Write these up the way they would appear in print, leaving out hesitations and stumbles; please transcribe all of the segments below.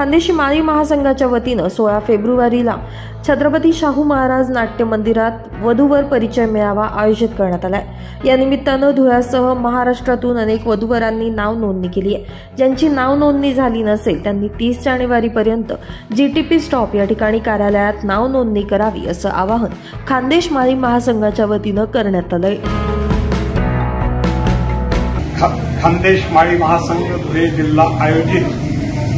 खानदेशी माळी महासंघाच्या वतीनं 16 फेब्रुवारीला छत्रपती शाहू महाराज नाट्य मंदिरात वधूवर परिचय मेळावा आयोजित करण्यात आलाय। या निमित्तानं धुळ्यासह महाराष्ट्रातून अनेक वधूवरांनी नाव नोंदणी केली आहे। ज्यांची नाव नोंदणी झाली नसेल त्यांनी 30 जानेवारीपर्यंत जीटीपी स्टॉप या ठिकाणी कार्यालयात नाव नोंदणी करावी असं आवाहन खानदेश माळी महासंघाच्या वतीनं करण्यात आलंय। खानदेश माळी महासंघ धुळे जिल्हा आयोजित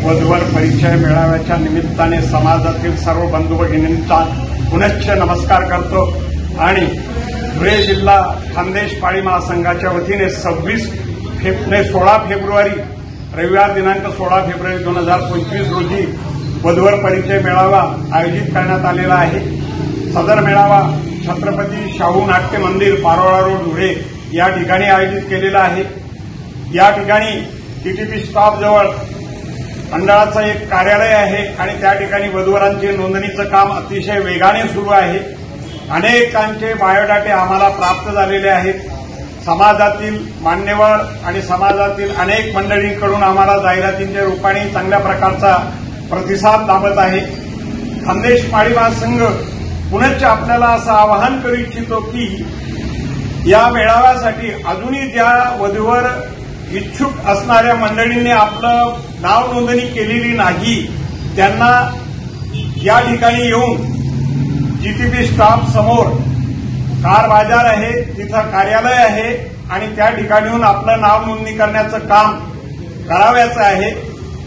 वधूवर परिचय मेळाव्याच्या निमित्ताने समाजातील सर्व बंधू भगिनींचा पुनश्च नमस्कार करतो आणि धुळे जिल्हा खानदेश माळी महासंघाच्या वतीने 16 फेब्रुवारी रविवार दिनांक 16 फेब्रुवारी 2025 रोजी वधूवर परिचय मेळावा आयोजित करण्यात आलेला आहे। सदर मेळावा छत्रपती शाहू नाट्य मंदिर पारोळा रोड धुळे या ठिकाणी आयोजित केलेला आहे। या ठिकाणी जीटीपी स्टॉप जवळ मंडळाचं एक कार्यालय आहे आणि त्या ठिकाणी वधूवरांचे नोंदणीचं काम अतिशय वेगाने सुरू आहे। अनेकांचे बायोडाटे आम्हाला प्राप्त झालेले आहेत। समाजातील मान्यवर आणि समाजातील अनेक मंडळींकडून आम्हाला जाहिरातींच्या रूपाने चांगल्या प्रकारचा प्रतिसाद लाभत आहे। खानदेश माळी महासंघ पुनश्च आपल्याला असं आवाहन करू इच्छितो की या मेळाव्यासाठी अजूनही ज्या वधूवर इच्छुक असणाऱ्या मंडळींनी आपलं नाव नोंदणी केलेली नाही त्यांना या ठिकाणी येऊन जीटीपी स्टॉप समोर कार बाजार आहे, तिथं कार्यालय आहे आणि त्या ठिकाणी येऊन आपलं नाव नोंदणी करण्याचं काम करावयाचं आहे।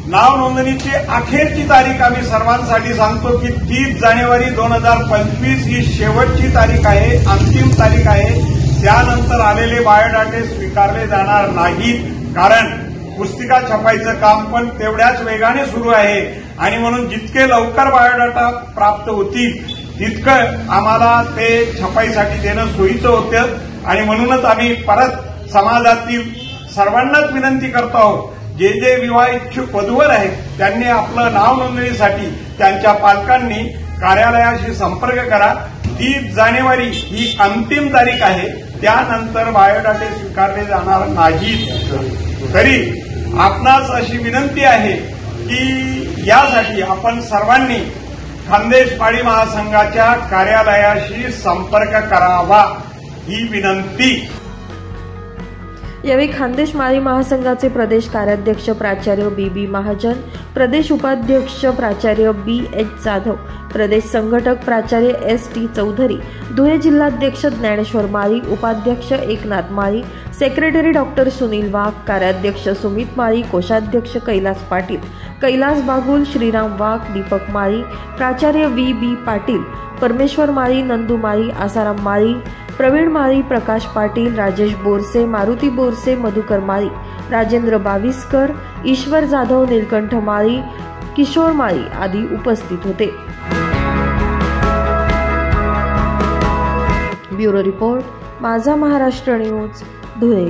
नाव नोंदणीची अखेरची तारीख आम्ही सर्वांसाठी सांगतो की 30 जानेवारी 2025 ही शेवटची तारीख आहे, अंतिम तारीख आहे। त्यानंतर आलेले बायोडाटे स्वीकारले जाणार नाहीत, कारण पुस्तिका छापायचं काम पण तेवढ्याच वेगाने सुरू आहे आणि म्हणून जितके लवकर बायोडाटा प्राप्त होतील तितकं आम्हाला ते छपाईसाठी देणं सोयीचं होतं आणि म्हणूनच आम्ही परत समाजातील सर्वांनाच विनंती करतो आहोत, जे विवाह इच्छुक वधूवर आहेत त्यांनी आपलं नाव नोंदणीसाठी त्यांच्या पालकांनी कार्यालयाशी संपर्क करा। 30 जानेवारी ही अंतिम तारीख आहे, त्यानंतर बायोडाटे स्वीकारले जाणार नाहीत। तरी आपणास अशी विनंती आहे की यासाठी आपण सर्वांनी खानदेश माळी महासंघाच्या कार्यालयाशी संपर्क करावा ही विनंती। यावेळी खानदेश माळी महासंघाचे प्रदेश कार्याध्यक्ष प्राचार्य बी महाजन, प्रदेश उपाध्यक्ष प्राचार्य BH जाधव, प्रदेश संघटक प्राचार्य ST चौधरी, धुळे जिल्हाध्यक्ष ज्ञानेश्वर माळी, उपाध्यक्ष एकनाथ माळी, सेक्रेटरी डॉक्टर सुनील वाघ, कार्याध्यक्ष सुमित माळी, कोषाध्यक्ष कैलास पाटील, कैलास बागुल, श्रीराम वाघ, दीपक माळी, प्राचार्य VB पाटील, परमेश्वर माळी, नंदू माळी, आसाराम माळी, प्रवीण माळी, प्रकाश पाटील, राजेश बोरसे, मारुती बोरसे, मधुकर माळी, राजेंद्र बाविस्कर, ईश्वर जाधव, नीलकंठ माळी, किशोर माळी आदी उपस्थित होते। ब्युरो रिपोर्ट, माझा महाराष्ट्र न्यूज, धुळे।